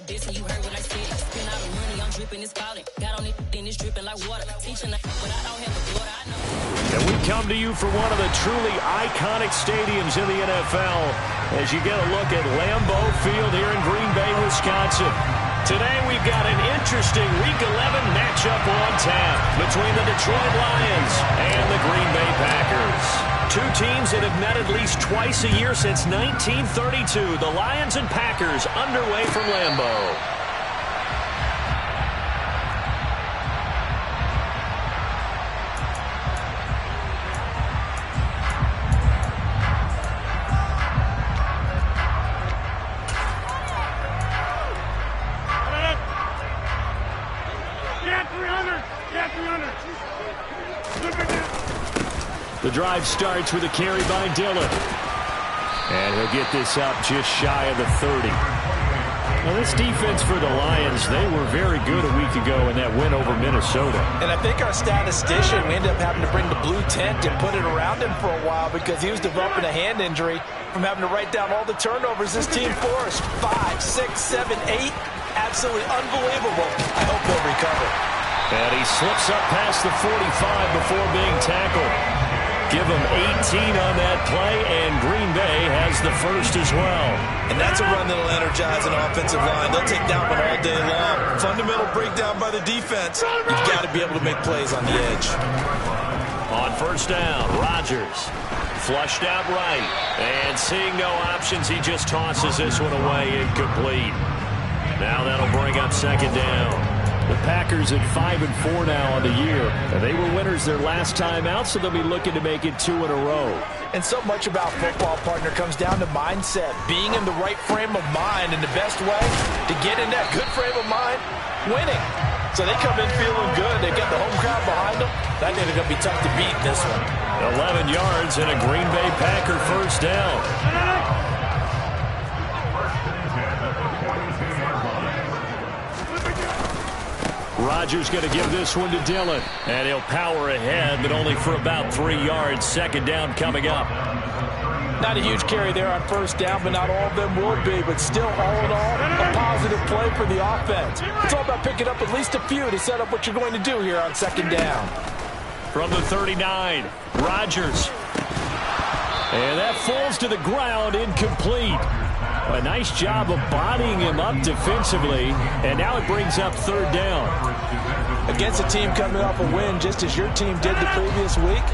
bitch and you heard what I said. Spend all the money, I'm dripping, it's falling. Got on it, then it's dripping like water. Teaching but I don't have a daughter, I know. And we come to you from one of the truly iconic stadiums in the NFL as you get a look at Lambeau Field here in Green Bay, Wisconsin. Today we've got an interesting Week 11 matchup on tap between the Detroit Lions and the Green Bay Packers. Two teams that have met at least twice a year since 1932. The Lions and Packers underway from Lambeau. The drive starts with a carry by Dillon. And he'll get this up just shy of the 30. Now, this defense for the Lions, they were very good a week ago in that win over Minnesota. And I think our statistician, we ended up having to bring the blue tent and put it around him for a while because he was developing a hand injury from having to write down all the turnovers this team forced. 5, 6, 7, 8. Absolutely unbelievable. I hope they'll recover. And he slips up past the 45 before being tackled. Give him 18 on that play, and Green Bay has the first as well. And that's a run that'll energize an offensive line. They'll take that one all day long. Fundamental breakdown by the defense. You've got to be able to make plays on the edge. On first down, Rodgers flushed out right. And seeing no options, he just tosses this one away incomplete. Now that'll bring up second down. The Packers at 5-4 now on the year. And they were winners their last time out, so they'll be looking to make it 2 in a row. And so much about football, partner, comes down to mindset. Being in the right frame of mind, and the best way to get in that good frame of mind, winning. So they come in feeling good. They get the home crowd behind them. I think they're going to be tough to beat in this one. 11 yards and a Green Bay Packer first down. Rodgers going to give this one to Dillon. And he'll power ahead, but only for about 3 yards. Second down coming up. Not a huge carry there on first down, but not all of them will be. But still, all in all, a positive play for the offense. It's all about picking up at least a few to set up what you're going to do here on second down. From the 39, Rodgers. And that falls to the ground, incomplete. A nice job of bodying him up defensively, and now it brings up third down. Against a team coming off a win, just as your team did the previous week,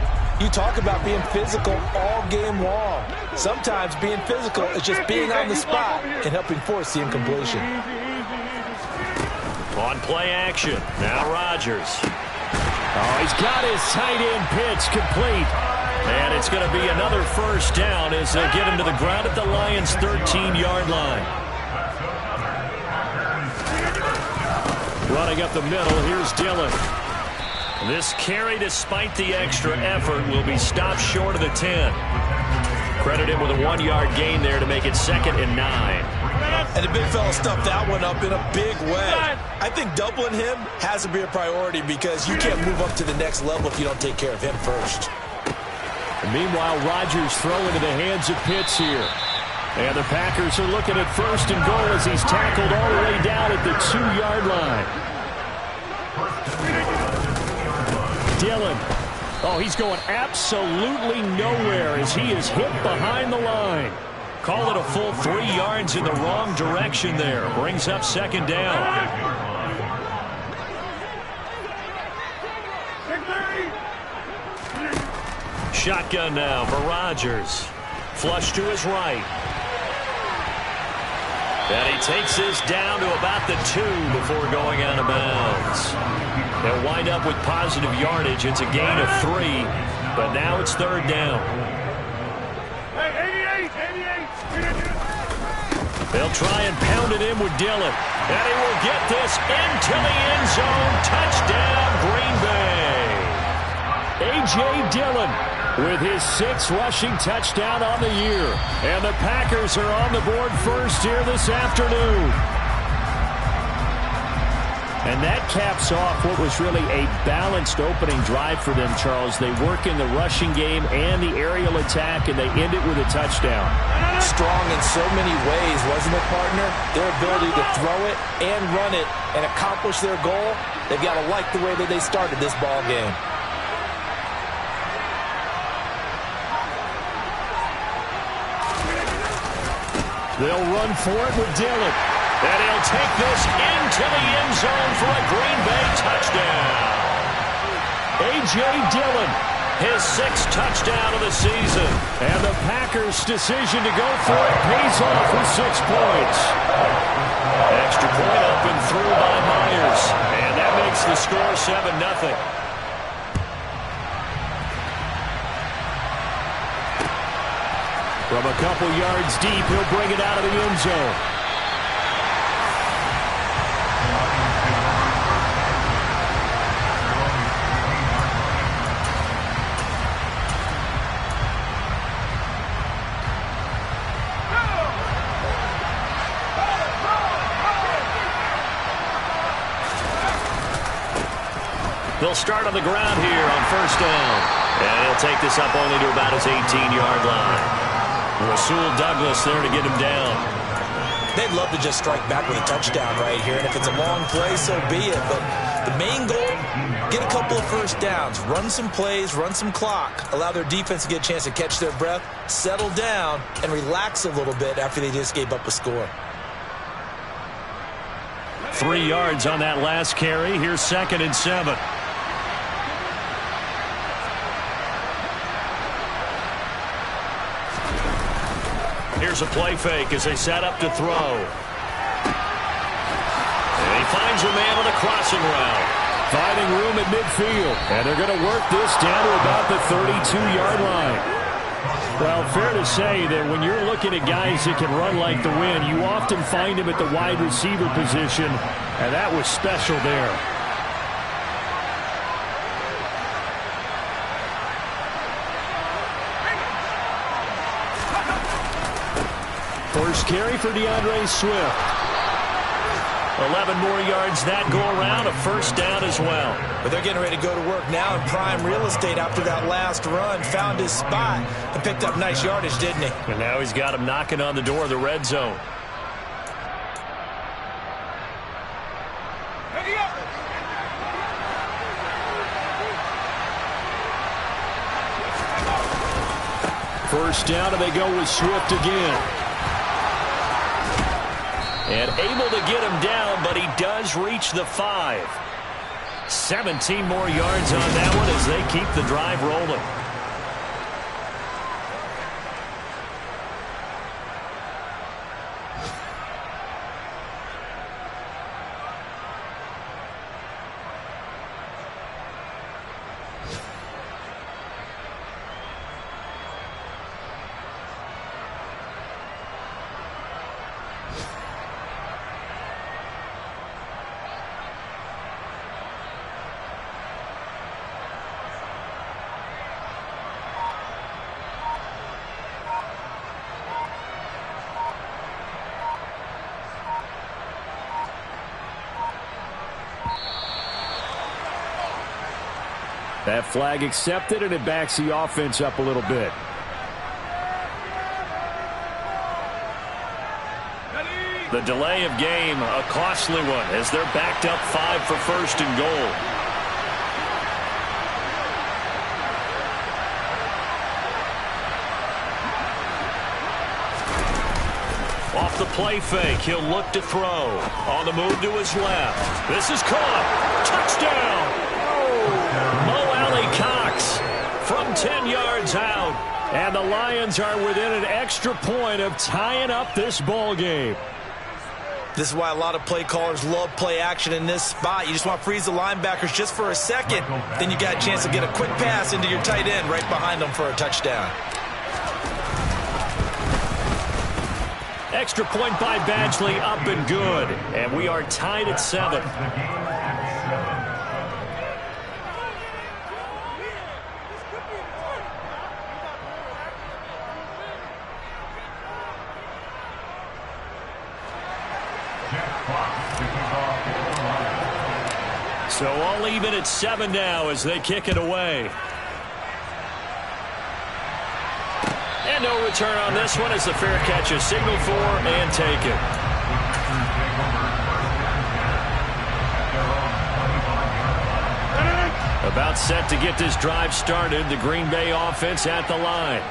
you talk about being physical all game long. Sometimes being physical is just being on the spot and helping force the incompletion. On play action, now Rodgers. Oh, he's got his tight end pitch complete. And it's going to be another first down as they get him to the ground at the Lions' 13-yard line. Running up the middle, here's Dillon. This carry, despite the extra effort, will be stopped short of the 10. Credit him with a 1-yard gain there to make it 2nd and 9. And the big fella stuffed that one up in a big way. I think doubling him has to be a priority because you can't move up to the next level if you don't take care of him first. And meanwhile, Rodgers throwing into the hands of Pitts here. And the Packers are looking at first and goal as he's tackled all the way down at the 2-yard line. Dillon. Oh, he's going absolutely nowhere as he is hit behind the line. Call it a full 3 yards in the wrong direction there. Brings up second down. Shotgun now for Rodgers. Flush to his right. And he takes this down to about the 2 before going out of bounds. They'll wind up with positive yardage. It's a gain of 3, but now it's third down. They'll try and pound it in with Dillon. And he will get this into the end zone. Touchdown, Green Bay. A.J. Dillon with his 6th rushing touchdown on the year. And the Packers are on the board first here this afternoon. And that caps off what was really a balanced opening drive for them, Charles. They work in the rushing game and the aerial attack, and they end it with a touchdown. Strong in so many ways, wasn't it, partner? Their ability to throw it and run it and accomplish their goal, they've got to like the way that they started this ball game. They'll run for it with Dillon. And he'll take this into the end zone for a Green Bay touchdown. A.J. Dillon, his 6th touchdown of the season. And the Packers' decision to go for it pays off with 6 points. Extra point up and through by Myers. And that makes the score 7-0. From a couple yards deep, he'll bring it out of the end zone. They'll start on the ground here on 1st down. And he'll take this up only to about his 18-yard line. Rasul Douglas there to get him down. They'd love to just strike back with a touchdown right here. And if it's a long play, so be it. But the main goal, get a couple of first downs. Run some plays, run some clock. Allow their defense to get a chance to catch their breath, settle down, and relax a little bit after they just gave up a score. 3 yards on that last carry. Here's 2nd and 7. Here's a play fake as they set up to throw. And he finds a man on a crossing route. Finding room at midfield. And they're going to work this down to about the 32-yard line. Well, fair to say that when you're looking at guys that can run like the wind, you often find him at the wide receiver position. And that was special there. First carry for DeAndre Swift. 11 more yards that go around, a 1st down as well. But they're getting ready to go to work now in prime real estate after that last run. Found his spot and picked up nice yardage, didn't he? And now he's got him knocking on the door of the red zone. First down, and they go with Swift again. And able to get him down, but he does reach the 5. 17 more yards on that one as they keep the drive rolling. That flag accepted, and it backs the offense up a little bit. The delay of game, a costly one, as they're backed up 5 for 1st and goal. Off the play fake, he'll look to throw. On the move to his left. This is caught. Touchdown! Cox from 10 yards out, and the Lions are within an extra point of tying up this ball game. This is why a lot of play callers love play action in this spot. You just want to freeze the linebackers just for a second. Then you got a chance to get a quick pass into your tight end right behind them for a touchdown. Extra point by Badgley, up and good. And we are tied at 7. So all even at 7 now as they kick it away. And no return on this one as the fair catch is signaled for and taken. About set to get this drive started, the Green Bay offense at the line.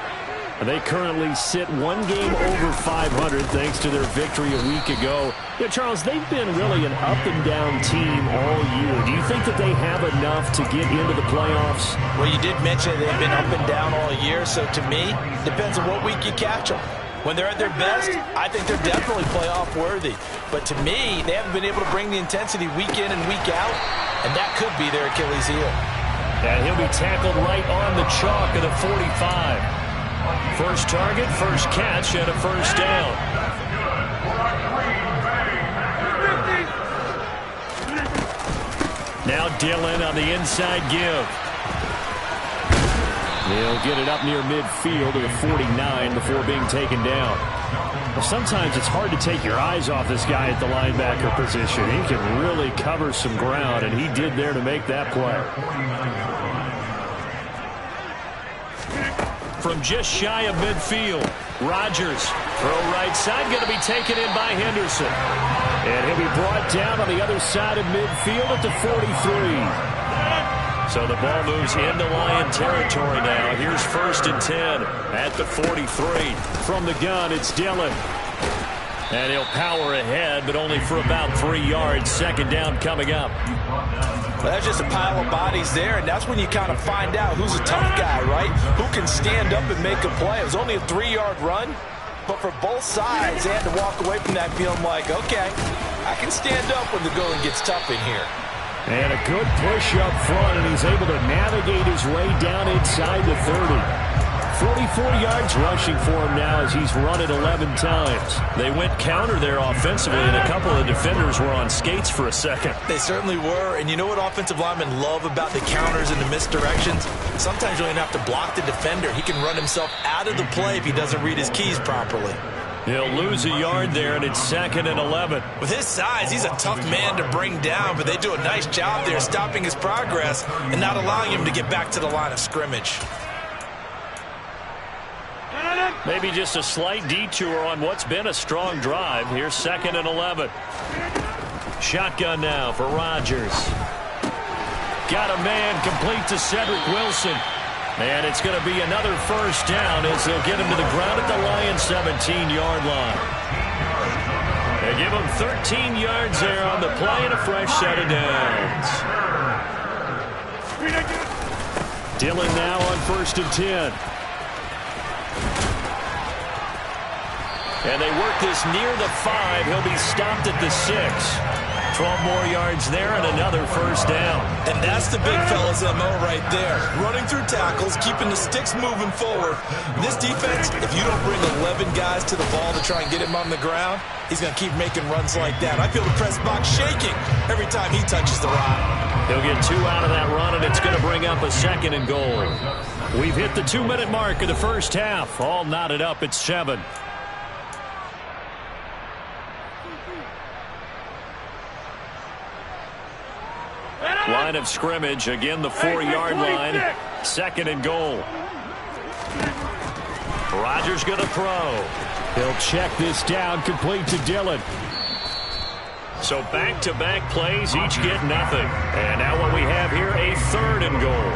They currently sit one game over 500 thanks to their victory a week ago. Yeah, Charles, they've been really an up-and-down team all year. Do you think that they have enough to get into the playoffs? Well, you did mention they've been up and down all year, so to me, depends on what week you catch them. When they're at their best, I think they're definitely playoff worthy. But to me, they haven't been able to bring the intensity week in and week out, and that could be their Achilles heel. And he'll be tackled right on the chalk of the 45. First target, first catch, and a first down. Now Dillon on the inside give. He'll get it up near midfield to the 49 before being taken down. Well, sometimes it's hard to take your eyes off this guy at the linebacker position. He can really cover some ground, and he did there to make that play. From just shy of midfield, Rodgers, throw right side, going to be taken in by Henderson. And he'll be brought down on the other side of midfield at the 43. So the ball moves into Lion territory now. Here's 1st and 10 at the 43. From the gun, it's Dillon. And he'll power ahead, but only for about 3 yards. Second down coming up. Well, that's just a pile of bodies there, and that's when you kind of find out who's a tough guy, right? Who can stand up and make a play. It was only a 3-yard run, but for both sides, they had to walk away from that feeling like, okay, I can stand up when the going gets tough in here. And a good push up front, and he's able to navigate his way down inside the 30. 44 yards rushing for him now as he's run it 11 times. They went counter there offensively, and a couple of defenders were on skates for a second. They certainly were, and you know what offensive linemen love about the counters and the misdirections? Sometimes you don't even have to block the defender. He can run himself out of the play if he doesn't read his keys properly. He'll lose a yard there, and it's 2nd and 11. With his size, he's a tough man to bring down, but they do a nice job there stopping his progress and not allowing him to get back to the line of scrimmage. Maybe just a slight detour on what's been a strong drive. Here's 2nd and 11. Shotgun now for Rodgers. Got a man complete to Cedric Wilson. And it's going to be another first down as they'll get him to the ground at the Lions' 17-yard line. They give him 13 yards there on the play and a fresh set of downs. Dillon now on 1st and 10. And they work this near the 5. He'll be stopped at the 6. 12 more yards there and another first down. And that's the big fella's MO right there. Running through tackles, keeping the sticks moving forward. This defense, if you don't bring 11 guys to the ball to try and get him on the ground, he's going to keep making runs like that. I feel the press box shaking every time he touches the rock. He'll get 2 out of that run, and it's going to bring up a 2nd and goal. We've hit the 2-minute mark of the first half. All knotted up at 7. Line of scrimmage, again the 4-yard line. 2nd and goal. Rodgers going to throw. He'll check this down, complete to Dillon. So back-to-back plays, each get nothing. And now what we have here, a 3rd and goal.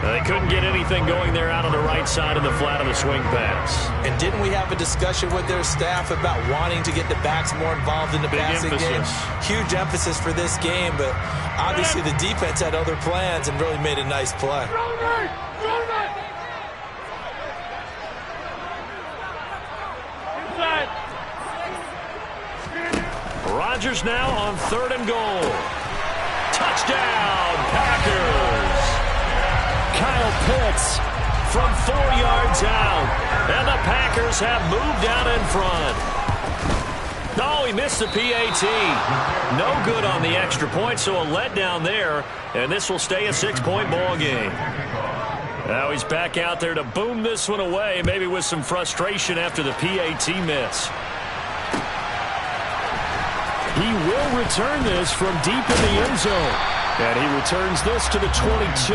They couldn't get anything going there out on the right side of the flat of the swing pass. And didn't we have a discussion with their staff about wanting to get the backs more involved in the passing game? Huge emphasis for this game, but obviously the defense had other plans and really made a nice play. Rodgers now on 3rd and goal. Touchdown, Packers. Kyle Pitts from 4 yards out. And the Packers have moved out in front. Oh, he missed the PAT. No good on the extra point, so a letdown there. And this will stay a 6-point ball game. Now he's back out there to boom this one away, maybe with some frustration after the PAT miss. He will return this from deep in the end zone. And he returns this to the 22.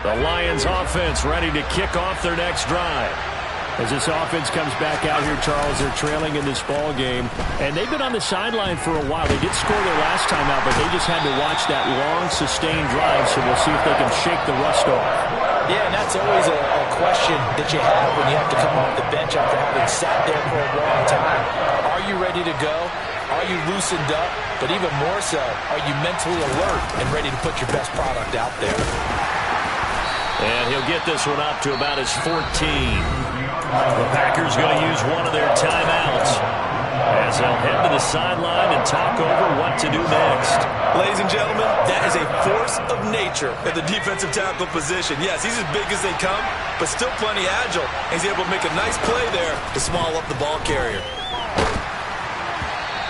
The Lions offense ready to kick off their next drive. As this offense comes back out here, Charles, they're trailing in this ball game. And they've been on the sideline for a while. They did score their last time out, but they just had to watch that long, sustained drive, so we'll see if they can shake the rust off. Yeah, and that's always a question that you have when you have to come off the bench after having sat there for a long time. Are you ready to go? Are you loosened up? But even more so, are you mentally alert and ready to put your best product out there? And he'll get this one up to about his 14. The Packers going to use one of their timeouts as they'll head to the sideline and talk over what to do next. Ladies and gentlemen, that is a force of nature at the defensive tackle position. Yes, he's as big as they come, but still plenty agile. He's able to make a nice play there to small up the ball carrier.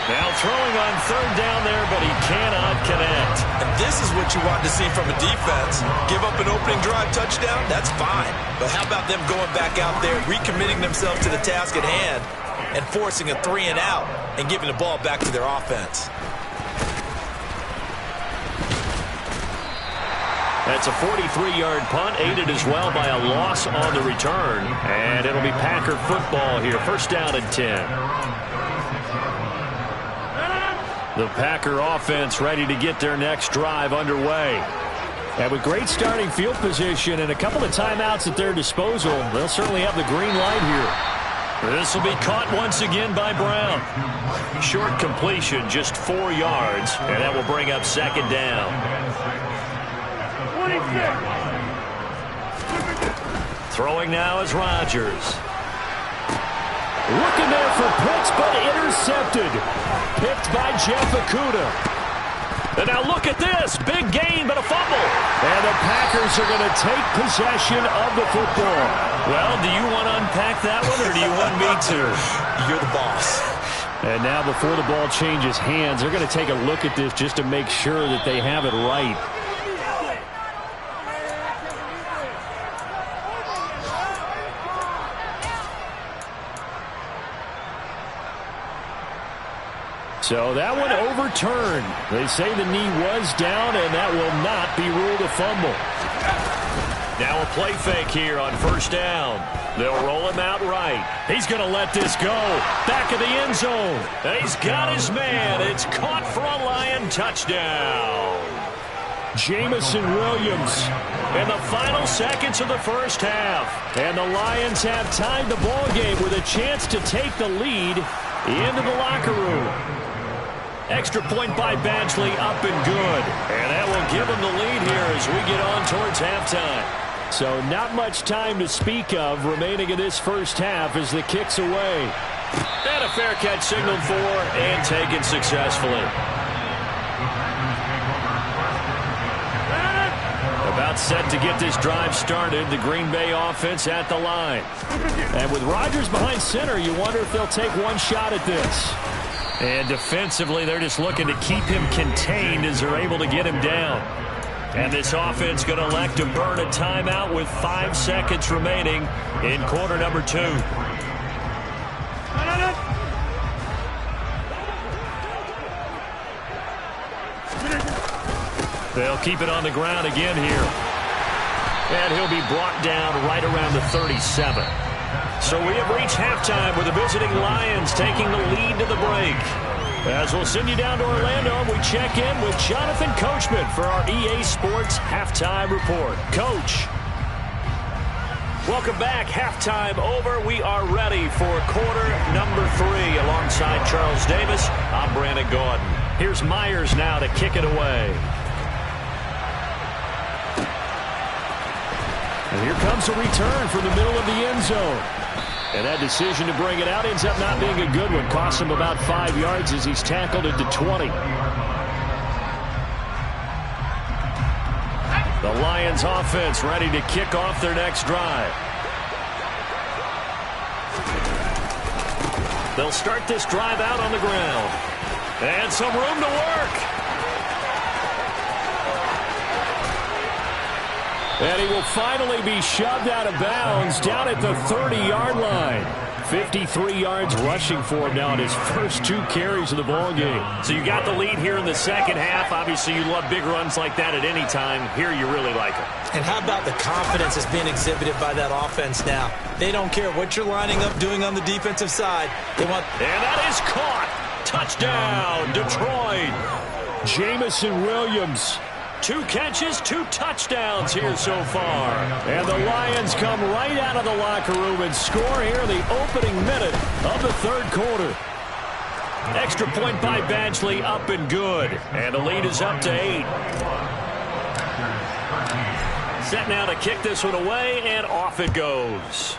Now throwing on third down there, but he cannot connect. And this is what you want to see from a defense. Give up an opening drive touchdown, that's fine. But how about them going back out there, recommitting themselves to the task at hand, and forcing a 3-and-out and giving the ball back to their offense? That's a 43-yard punt, aided as well by a loss on the return. And it'll be Packer football here. First down and 10. The Packer offense ready to get their next drive underway. And with great starting field position and a couple of timeouts at their disposal, they'll certainly have the green light here. This will be caught once again by Brown. Short completion, just 4 yards, and that will bring up second down. Throwing now is Rodgers. Looking there for Pitts, but intercepted. Picked by Jeff Okudah. And now look at this. Big gain, but a fumble. And the Packers are going to take possession of the football. Well, do you want to unpack that one, or do you want me to? You're the boss. And now before the ball changes hands, they're going to take a look at this just to make sure that they have it right. So that one overturned. They say the knee was down, and that will not be ruled a fumble. Now a play fake here on first down. They'll roll him out right. He's going to let this go. Back of the end zone. He's got his man. It's caught for a Lion touchdown. Jameson Williams in the final seconds of the first half. And the Lions have tied the ball game with a chance to take the lead into the locker room. Extra point by Badgley, up and good. And that will give them the lead here as we get on towards halftime. So not much time to speak of remaining in this first half as the kick's away. And a fair catch signaled for and taken successfully. About set to get this drive started, the Green Bay offense at the line. And with Rodgers behind center, you wonder if they'll take one shot at this. And defensively, they're just looking to keep him contained as they're able to get him down. And this offense going to elect to burn a timeout with 5 seconds remaining in quarter number 2. They'll keep it on the ground again here. And he'll be brought down right around the 37. So we have reached halftime with the visiting Lions taking the lead to the break. As we'll send you down to Orlando, we check in with Jonathan Coachman for our EA Sports Halftime Report. Coach. Welcome back. Halftime over. We are ready for quarter number 3 alongside Charles Davis. I'm Brandon Gordon. Here's Myers now to kick it away. And here comes a return from the middle of the end zone. And that decision to bring it out ends up not being a good one. Costs him about 5 yards as he's tackled at the 20. The Lions offense ready to kick off their next drive. They'll start this drive out on the ground. And some room to work. And he will finally be shoved out of bounds down at the 30-yard line. 53 yards rushing for him now in his first 2 carries of the ball game. So you got the lead here in the second half. Obviously, you love big runs like that at any time. Here, you really like it. And how about the confidence that's being exhibited by that offense now? They don't care what you're lining up doing on the defensive side. They want... And that is caught. Touchdown, Detroit. Jamison Williams. 2 catches, 2 touchdowns here so far. And the Lions come right out of the locker room and score here in the opening minute of the third quarter. Extra point by Badgley, up and good. And the lead is up to 8. Set now to kick this one away, and off it goes.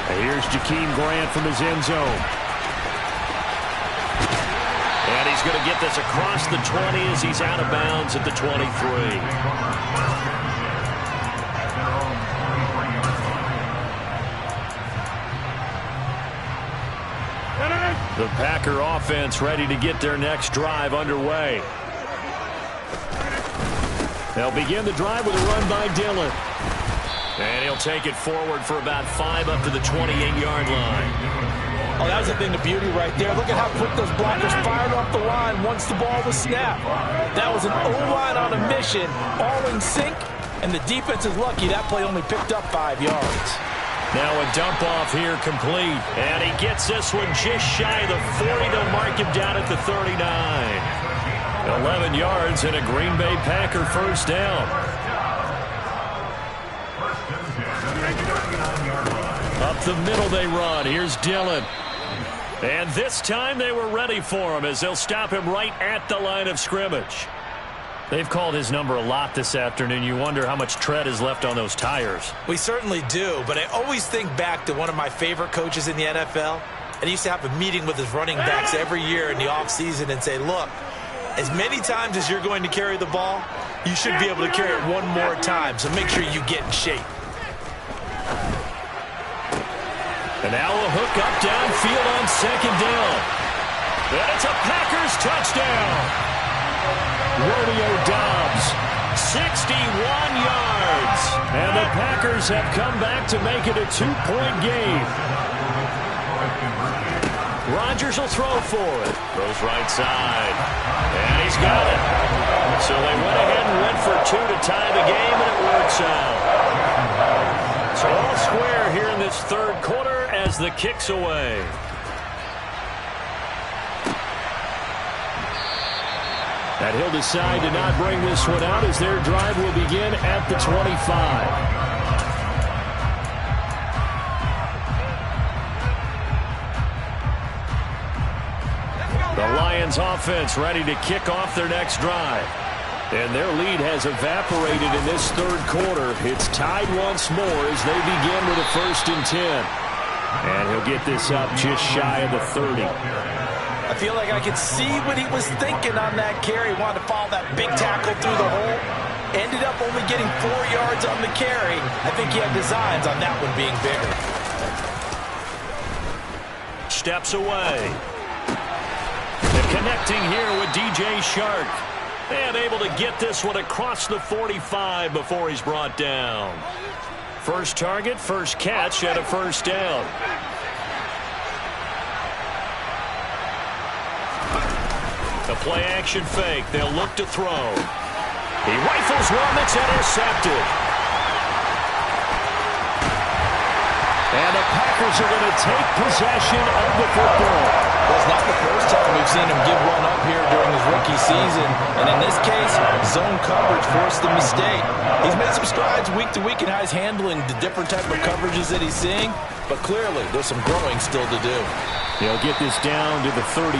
And here's Jakeem Grant from his end zone. And he's going to get this across the 20 as he's out of bounds at the 23. The Packer offense ready to get their next drive underway. They'll begin the drive with a run by Dillon. And he'll take it forward for about 5 up to the 28-yard line. Oh, that was a thing of beauty right there. Look at how quick those blockers fired off the line once the ball was snapped. That was an O-line on a mission, all in sync, and the defense is lucky that play only picked up 5 yards. Now a dump off here complete, and he gets this one just shy of the 40. They'll mark him down at the 39. 11 yards and a Green Bay Packer first down. Up the middle they run. Here's Dillon. And this time they were ready for him as they'll stop him right at the line of scrimmage. They've called his number a lot this afternoon. You wonder how much tread is left on those tires. We certainly do, but I always think back to one of my favorite coaches in the NFL. And he used to have a meeting with his running backs every year in the offseason and say, look, as many times as you're going to carry the ball, you should be able to carry it one more time, so make sure you get in shape. And now a hook up downfield on second down. And it's a Packers touchdown. Romeo Doubs, 61 yards. And the Packers have come back to make it a 2-point game. Rodgers will throw for it. Throws right side. And he's got it. So they went ahead and went for 2 to tie the game, and it works out. So all square here in this third quarter as the kick's away. And he'll decide to not bring this one out as their drive will begin at the 25. The Lions offense ready to kick off their next drive. And their lead has evaporated in this third quarter. It's tied once more as they begin with a 1st and 10. And he'll get this up just shy of the 30. I feel like I could see what he was thinking on that carry. He wanted to follow that big tackle through the hole. Ended up only getting 4 yards on the carry. I think he had designs on that one being bigger. Steps away. They're connecting here with DJ Chark. And able to get this one across the 45 before he's brought down. First target, first catch, and a first down. The play-action fake. They'll look to throw. He rifles one that's intercepted. And the Packers are going to take possession of the football. Well, it's not the first time we've seen him give one up here during his rookie season. And in this case, zone coverage forced the mistake. He's made some strides week to week in how he's handling the different type of coverages that he's seeing. But clearly, there's some growing still to do. He'll get this down to the 38.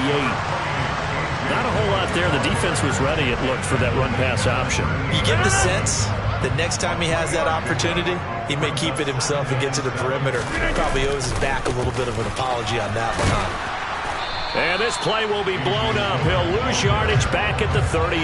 Not a whole lot there. The defense was ready, it looked, for that run-pass option. You get the sense that next time he has that opportunity, he may keep it himself and get to the perimeter. Probably owes his back a little bit of an apology on that one, huh? And this play will be blown up. He'll lose yardage back at the 38.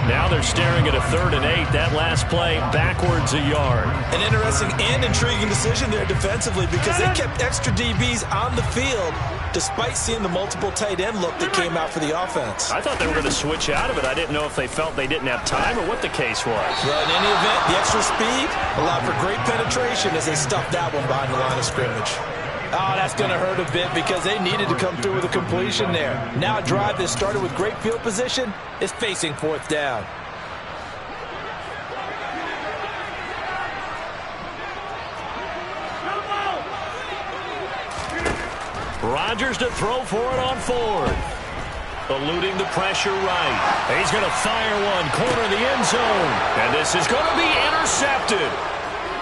Now they're staring at a 3rd and 8. That last play backwards a yard. An interesting and intriguing decision there defensively because they kept extra DBs on the field despite seeing the multiple tight end look that came out for the offense. I thought they were going to switch out of it. I didn't know if they felt they didn't have time or what the case was. Well, in any event, the extra speed allowed for great penetration as they stuffed that one behind the line of scrimmage. Oh, that's going to hurt a bit because they needed to come through with a completion there. Now a drive that started with great field position is facing 4th down. Rodgers to throw for it on 4th. Eluding the pressure right. He's going to fire one, corner the end zone. And this is going to be intercepted.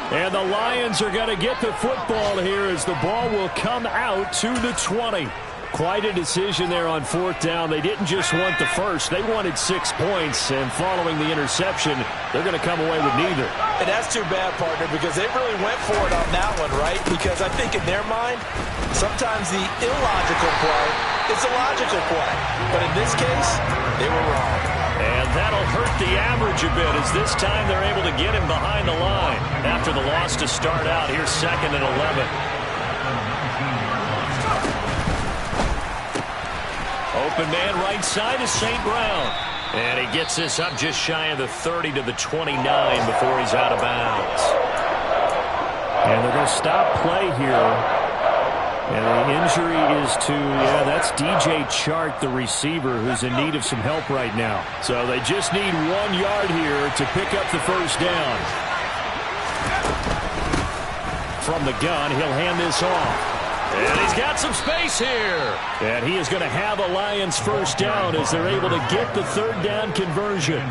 And the Lions are going to get the football here as the ball will come out to the 20. Quite a decision there on 4th down. They didn't just want the first. They wanted 6 points. And following the interception, they're going to come away with neither. And that's too bad, partner, because they really went for it on that one, right? Because I think in their mind, sometimes the illogical play is a logical play. But in this case, they were wrong. And that'll hurt the average a bit as this time they're able to get him behind the line. After the loss to start out, here's 2nd and 11. Open man right side is St. Brown. And he gets this up just shy of the 30 to the 29 before he's out of bounds. And they're going to stop play here. And the injury is to, that's DJ Chark, the receiver, who's in need of some help right now. So they just need 1 yard here to pick up the first down. From the gun, he'll hand this off. And he's got some space here. And he is going to have a Lions first down as they're able to get the 3rd down conversion.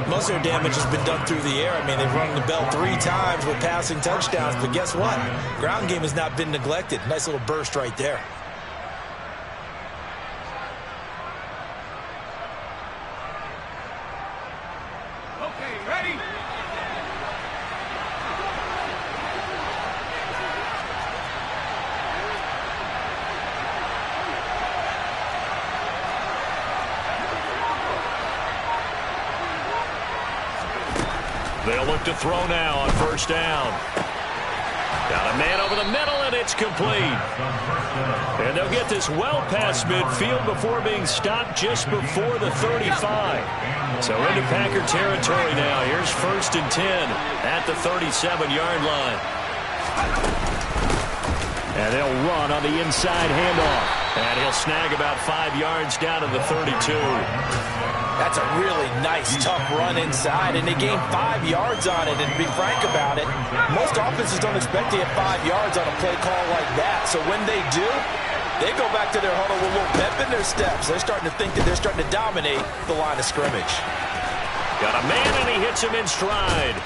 Most of their damage has been done through the air. I mean, they've rung the bell 3 times with passing touchdowns. But guess what? Ground game has not been neglected. Nice little burst right there. Okay, ready? They'll look to throw now on 1st down. Got a man over the middle, and it's complete. And they'll get this well past midfield before being stopped just before the 35. So into Packer territory now. Here's 1st and 10 at the 37-yard line. And they'll run on the inside handoff. And he'll snag about 5 yards down to the 32. That's a really nice, tough run inside, and they gained 5 yards on it. And to be frank about it, most offenses don't expect to get 5 yards on a play call like that. So when they do, they go back to their huddle with a little pep in their steps. They're starting to think that they're starting to dominate the line of scrimmage. Got a man, and he hits him in stride.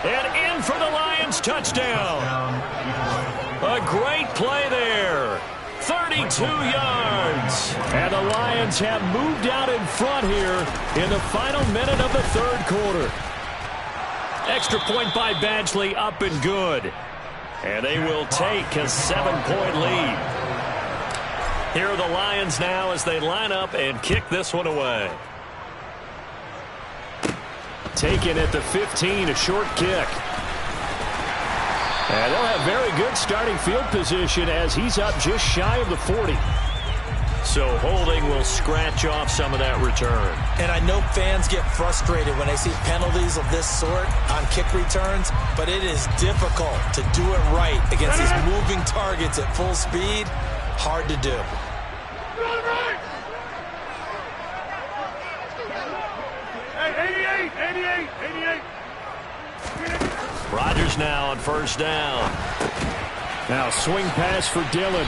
And in for the Lions touchdown. A great play there. 32 yards. And the Lions have moved out in front here in the final minute of the 3rd quarter. Extra point by Badgley, up and good. And they will take a 7-point lead. Here are the Lions now as they line up and kick this one away. Taken at the 15, a short kick. And they'll have very good starting field position as he's up just shy of the 40. So holding will scratch off some of that return. And I know fans get frustrated when they see penalties of this sort on kick returns, but it is difficult to do it right against these moving targets at full speed. Hard to do. Hey, 88. Rodgers now on 1st down. Now swing pass for Dillon.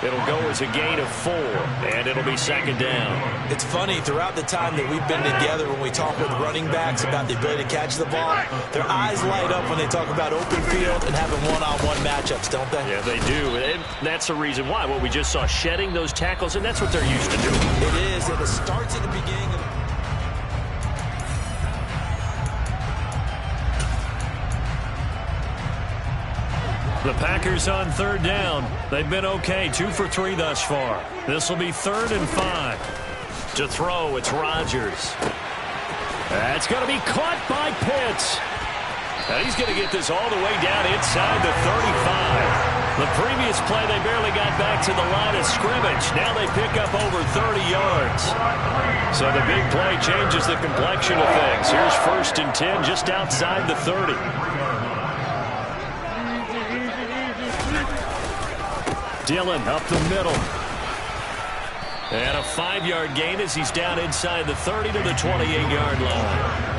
It'll go as a gain of 4, and it'll be 2nd down. It's funny, throughout the time that we've been together, when we talk with running backs about the ability to catch the ball, their eyes light up when they talk about open field and having one-on-one matchups, don't they? Yeah, they do. And that's the reason why. Well, we just saw shedding those tackles, and that's what they're used to doing. It is, and it starts at the beginning of the Packers on 3rd down. They've been okay, 2 for 3 thus far. This will be 3rd and 5. To throw, it's Rodgers. That's going to be caught by Pitts. And he's going to get this all the way down inside the 35. The previous play, they barely got back to the line of scrimmage. Now they pick up over 30 yards. So the big play changes the complexion of things. Here's 1st and 10 just outside the 30. Dillon up the middle. And a 5-yard gain as he's down inside the 30 to the 28-yard line.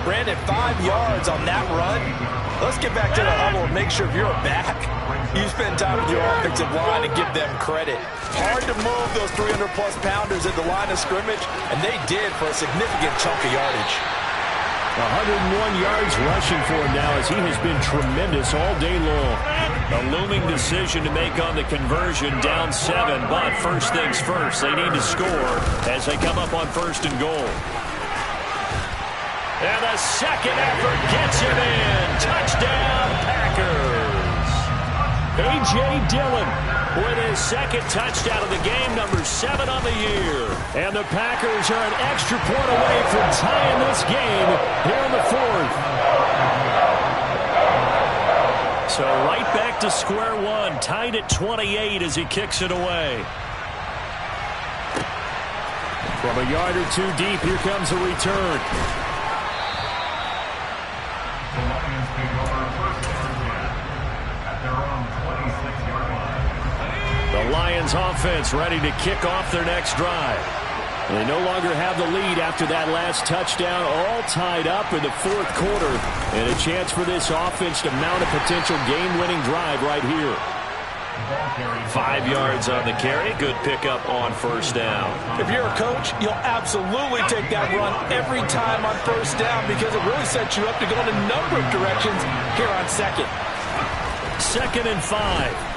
Brandon, 5 yards on that run. Let's get back to the huddle and make sure if you're a back, you spend time with your offensive line and give them credit. Hard to move those 300-plus pounders at the line of scrimmage, and they did for a significant chunk of yardage. 101 yards rushing for him now as he has been tremendous all day long. A looming decision to make on the conversion, down 7, but first things first, they need to score as they come up on 1st and goal. And the second effort gets him in. Touchdown, Packers. A.J. Dillon with his second touchdown of the game, number 7 on the year. And the Packers are an extra point away from tying this game here in the 4th. So right back to square one, tied at 28 as he kicks it away. From a yard or two deep, here comes a return. The Lions offense ready to kick off their next drive. They no longer have the lead after that last touchdown, all tied up in the 4th quarter. And a chance for this offense to mount a potential game-winning drive right here. 5 yards on the carry. Good pickup on 1st down. If you're a coach, you'll absolutely take that run every time on 1st down because it really sets you up to go in a number of directions here on 2nd. 2nd and 5.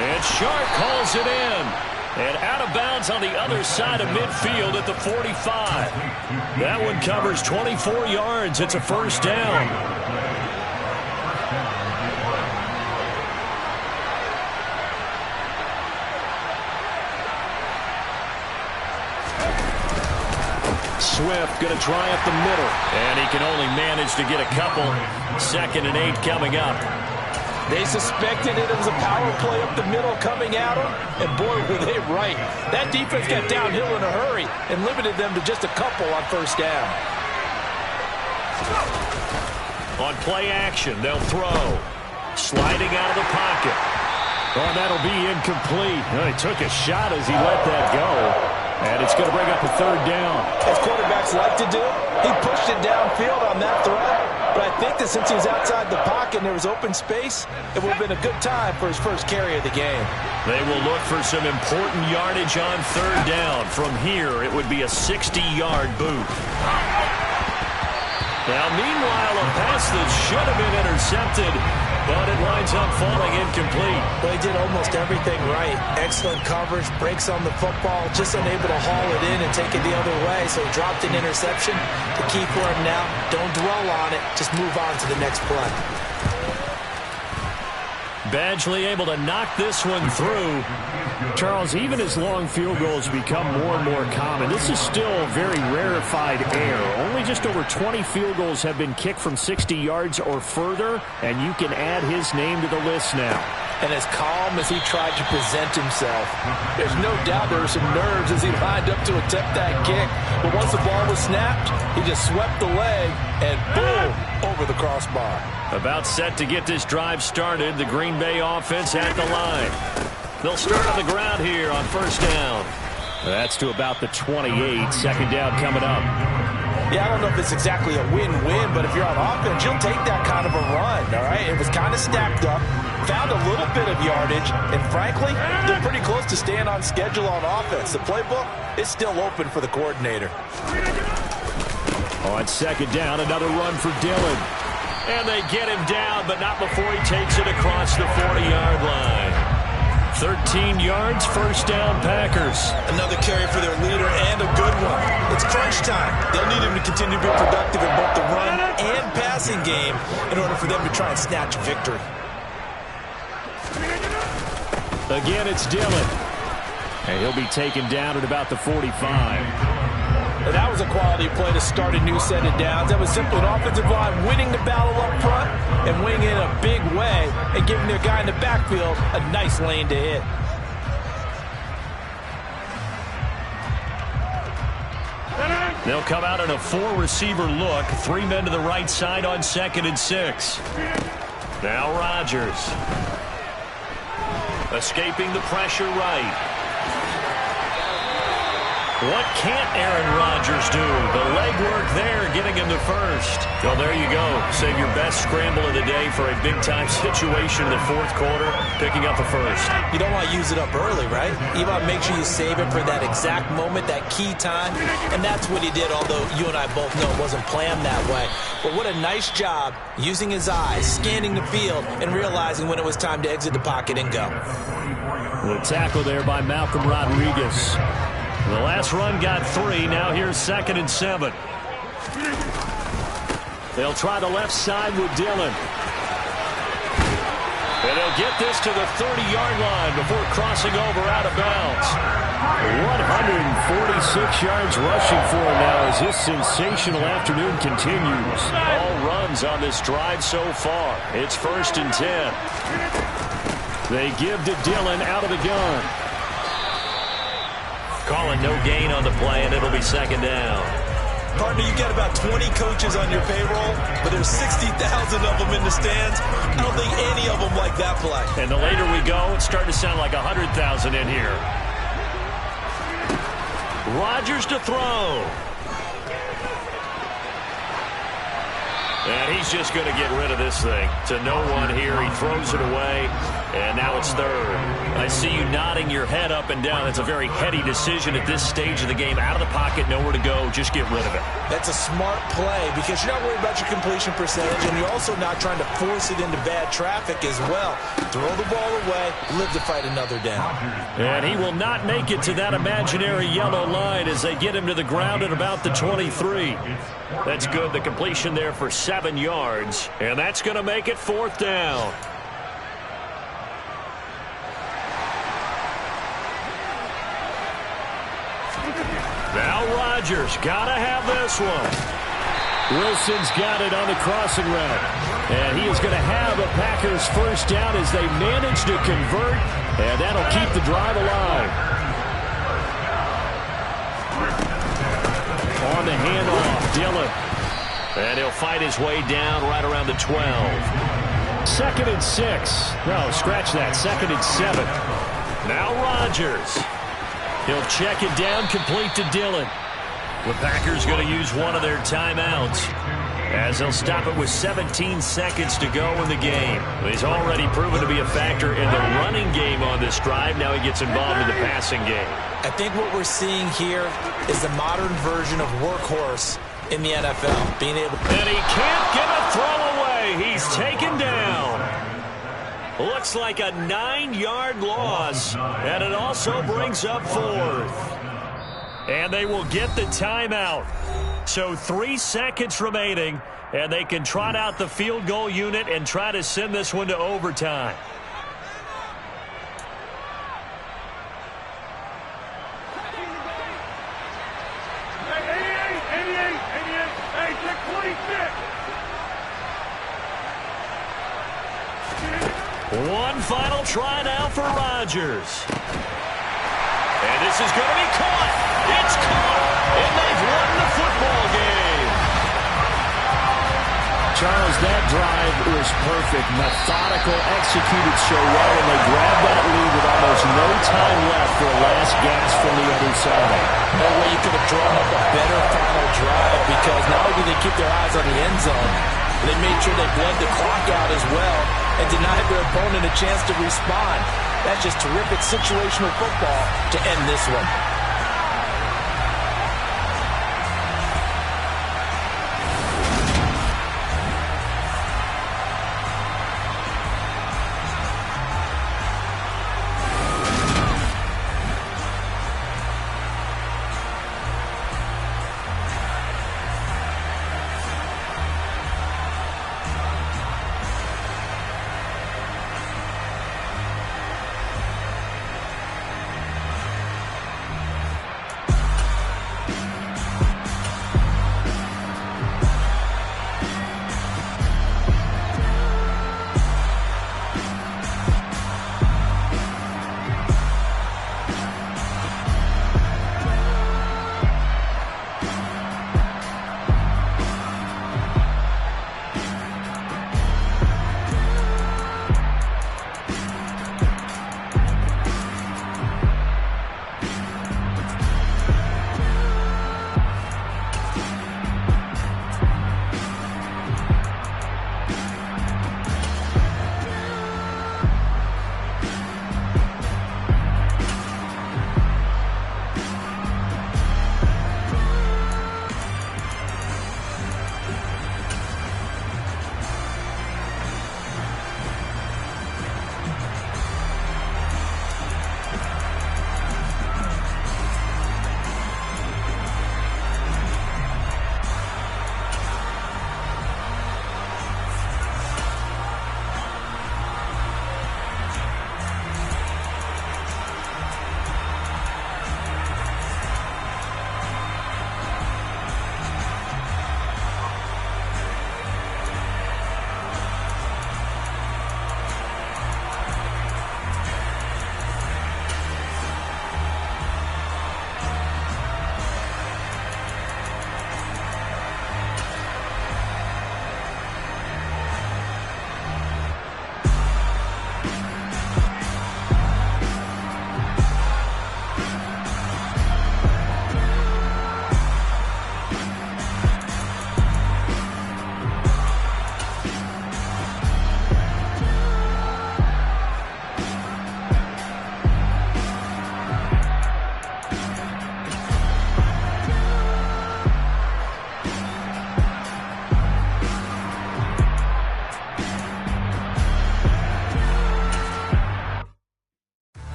And Sharp calls it in. And out of bounds on the other side of midfield at the 45. That one covers 24 yards. It's a 1st down. Swift going to try up the middle. And he can only manage to get a couple. 2nd and 8 coming up. They suspected it was a power play up the middle coming at them, and boy, were they right. That defense got downhill in a hurry and limited them to just a couple on 1st down. On play action, they'll throw. Sliding out of the pocket. Oh, that'll be incomplete. Oh, he took a shot as he let that go. And it's going to bring up a 3rd down. As quarterbacks like to do, he pushed it downfield on that throw. But I think that since he was outside the pocket and there was open space, it would have been a good time for his first carry of the game. They will look for some important yardage on 3rd down. From here, it would be a 60-yard boot. Now, meanwhile, a pass that should have been intercepted, but it winds up falling incomplete. Well, he did almost everything right. Excellent coverage, breaks on the football, just unable to haul it in and take it the other way. So he dropped an interception. The key for him now, don't dwell on it. Just move on to the next play. Badgley able to knock this one through. Charles, even as long field goals become more and more common, this is still very rarefied air. Only just over 20 field goals have been kicked from 60 yards or further, and you can add his name to the list now. And as calm as he tried to present himself, there's no doubt there were some nerves as he lined up to attempt that kick. But once the ball was snapped, he just swept the leg and boom, over the crossbar. About set to get this drive started, the Green Bay offense at the line. They'll start on the ground here on 1st down. That's to about the 28. 2nd down coming up. Yeah, I don't know if it's exactly a win-win, but if you're on offense, you'll take that kind of a run, all right? It was kind of stacked up, found a little bit of yardage, and frankly, they're pretty close to staying on schedule on offense. The playbook is still open for the coordinator. On 2nd down, another run for Dillon. And they get him down, but not before he takes it across the 40-yard line. 13 yards, 1st down, Packers. Another carry for their leader and a good one. It's crunch time. They'll need him to continue to be productive in both the run and passing game in order for them to try and snatch a victory. Again, it's Dillon. And he'll be taken down at about the 45. And that was a quality play to start a new set of downs. That was simply an offensive line winning the battle up front and winning in a big way and giving their guy in the backfield a nice lane to hit. They'll come out in a 4-receiver look. 3 men to the right side on 2nd and 6. Now Rodgers. Escaping the pressure right. What can't Aaron Rodgers do? The legwork there, getting him to first. Well, there you go. Save your best scramble of the day for a big-time situation in the 4th quarter, picking up the first. You don't want to use it up early, right? You want to make sure you save it for that exact moment, that key time. And that's what he did, although you and I both know it wasn't planned that way. But what a nice job using his eyes, scanning the field, and realizing when it was time to exit the pocket and go. The tackle there by Malcolm Rodriguez. The last run got 3. Now here's 2nd and 7. They'll try the left side with Dillon. And they'll get this to the 30-yard line before crossing over out of bounds. 146 yards rushing for him now as this sensational afternoon continues. All runs on this drive so far. It's 1st and 10. They give to Dillon out of the gun. Calling no gain on the play, and it'll be 2nd down. Partner, you got about 20 coaches on your payroll, but there's 60,000 of them in the stands. I don't think any of them like that play. And the later we go, it's starting to sound like 100,000 in here. Rodgers to throw. And he's just going to get rid of this thing. To no one here. He throws it away. And now it's 3rd. I see you nodding your head up and down. That's a very heady decision at this stage of the game. Out of the pocket, nowhere to go. Just get rid of it. That's a smart play because you're not worried about your completion percentage, and you're also not trying to force it into bad traffic as well. Throw the ball away, live to fight another down. And he will not make it to that imaginary yellow line as they get him to the ground at about the 23. That's good. The completion there for 7 yards. And that's going to make it 4th down. Now Rodgers, gotta have this one. Wilson's got it on the crossing route. And he is going to have a Packers 1st down as they manage to convert. And that'll keep the drive alive. On the handoff, Dillon. And he'll fight his way down right around the 12. 2nd and 6. No, scratch that. 2nd and 7. Now Rodgers. He'll check it down, complete to Dillon. The Packers going to use one of their timeouts as they'll stop it with 17 seconds to go in the game. He's already proven to be a factor in the running game on this drive. Now he gets involved in the passing game. I think what we're seeing here is the modern version of workhorse in the NFL. Being able and he can't get a throw away. He's taken down. Looks like a 9-yard loss, and it also brings up 4th. And they will get the timeout. So 3 seconds remaining, and they can trot out the field goal unit and try to send this one to overtime. One final try now for Rodgers. And this is going to be caught. It's caught. And they've won the football game. Charles, that drive was perfect. Methodical, executed so well, and they grabbed that lead with almost no time left for a last gasp from the other side. No way you could have drawn up a better final drive because not only did they keep their eyes on the end zone, they made sure they bled the clock out as well and denied their opponent a chance to respond. That's just terrific situational football to end this one.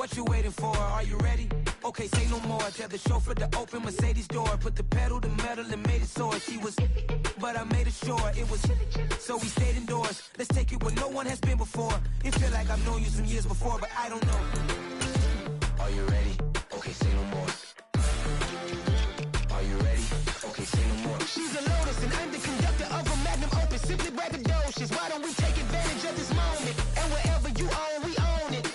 What you waiting for? Are you ready? Okay, say no more. Tell the chauffeur to open Mercedes door. Put the pedal to metal and made it soar. She was, but I made it sure it was. So we stayed indoors. Let's take it where no one has been before. It feel like I've known you some years before, but I don't know. Are you ready? Okay, say no more. Are you ready? Okay, say no more. She's a Lotus and I'm the conductor of a Magnum Opus. Simply braggadocious. Why don't we take advantage of this moment? And wherever you own, we own it.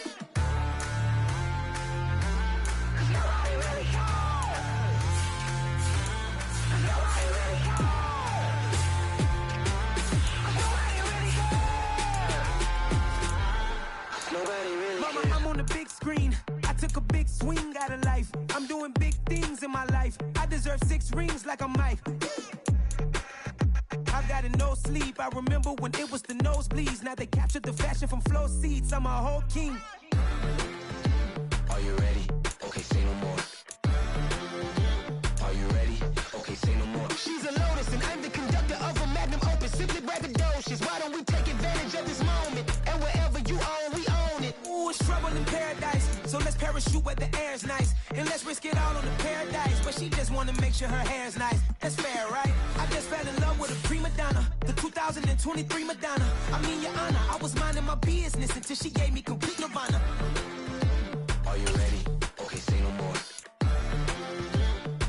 Mama, I'm on the big screen. I took a big swing out of life. I'm doing big things in my life. I deserve 6 rings like I'm Mike. I've gotten no sleep. I remember when it was the nosebleeds. Now they captured the fashion from flow seats. I'm a whole king. Are you ready? Okay, say no more. Are you ready? Okay, say no more. She's a Lotus and I'm the conductor of a Magnum Opus. Simply braggadocious. Why don't we take advantage of this moment? And wherever you own, we own it. Ooh, it's trouble in paradise. So let's parachute where the air's nice. And let's risk it all on the paradise. But she just wanna make sure her hair's nice. That's fair, right? I just fell in love with a prima donna. The 2023 Madonna. I mean, your honor, I was minding my business until she gave me complete nirvana. Are you ready? Okay, say no more.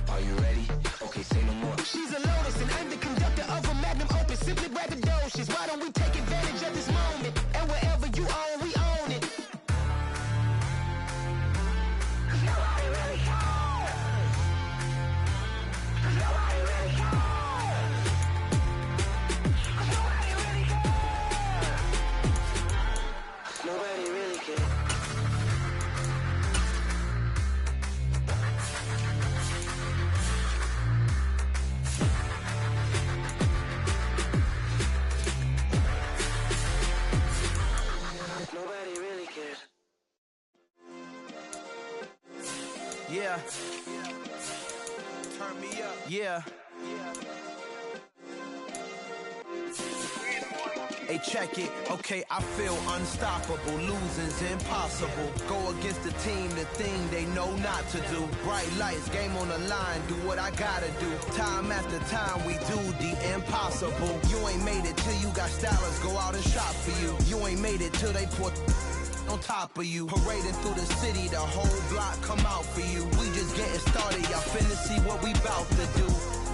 Are you ready? Okay, say no more. She's a Lotus and I'm the conductor of a Magnum Opus. Simply braggadocious. Why don't we take advantage of this moment? And wherever you own, we own it. Nobody really cares. Nobody really cares. Nobody really cares. Nobody really cares. Nobody really cares. Yeah. Turn me up. Yeah. Hey, check it. Okay, I feel unstoppable. Losing's impossible. Go against the team, the thing they know not to do. Bright lights, game on the line. Do what I gotta do. Time after time, we do the impossible. You ain't made it till you got stylists go out and shop for you. You ain't made it till they put on top of you. Parading through the city, the whole block come out for you. We just getting started, y'all finna see what we bout to do.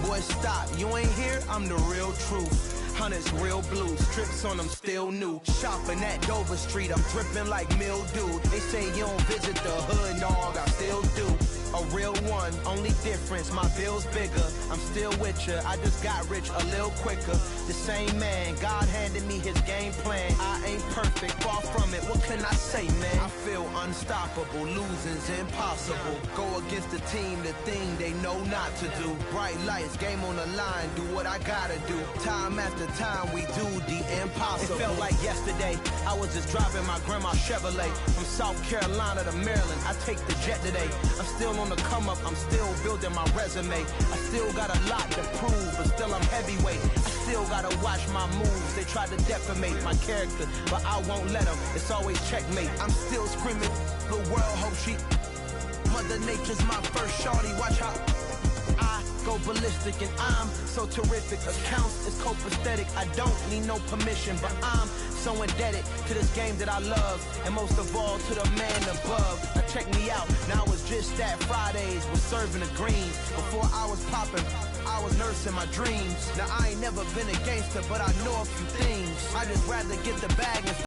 Boy, stop, you ain't here, I'm the real truth. Hunters, real blue, strips on them still new. Shopping at Dover Street, I'm dripping like mildew. They say you don't visit the hood, dog, I still do. A real one, only difference, my bill's bigger. I'm still with ya, I just got rich a little quicker. The same man, God handed me his game plan. I ain't perfect, far from it, what can I say, man? I feel unstoppable, losing's impossible. Go against the team, the thing they know not to do. Bright lights, game on the line, do what I gotta do. Time after time, we do the impossible. It felt like yesterday, I was just driving my grandma's Chevrolet. From South Carolina to Maryland, I take the jet today. I'm still on the come up, I'm still building my resume. I still got a lot to prove, but still I'm heavyweight. I still gotta watch my moves. They try to defamate my character, but I won't let them. It's always checkmate. I'm still screaming, the world hope she. Mother Nature's my first shorty, watch how I go ballistic and I'm so terrific. Accounts is copacetic, I don't need no permission, but I'm so indebted to this game that I love, and most of all to the man above. Now check me out, now it's just that Fridays was serving the greens. Before I was popping, I was nursing my dreams. Now I ain't never been a gangster, but I know a few things. I just rather get the bag and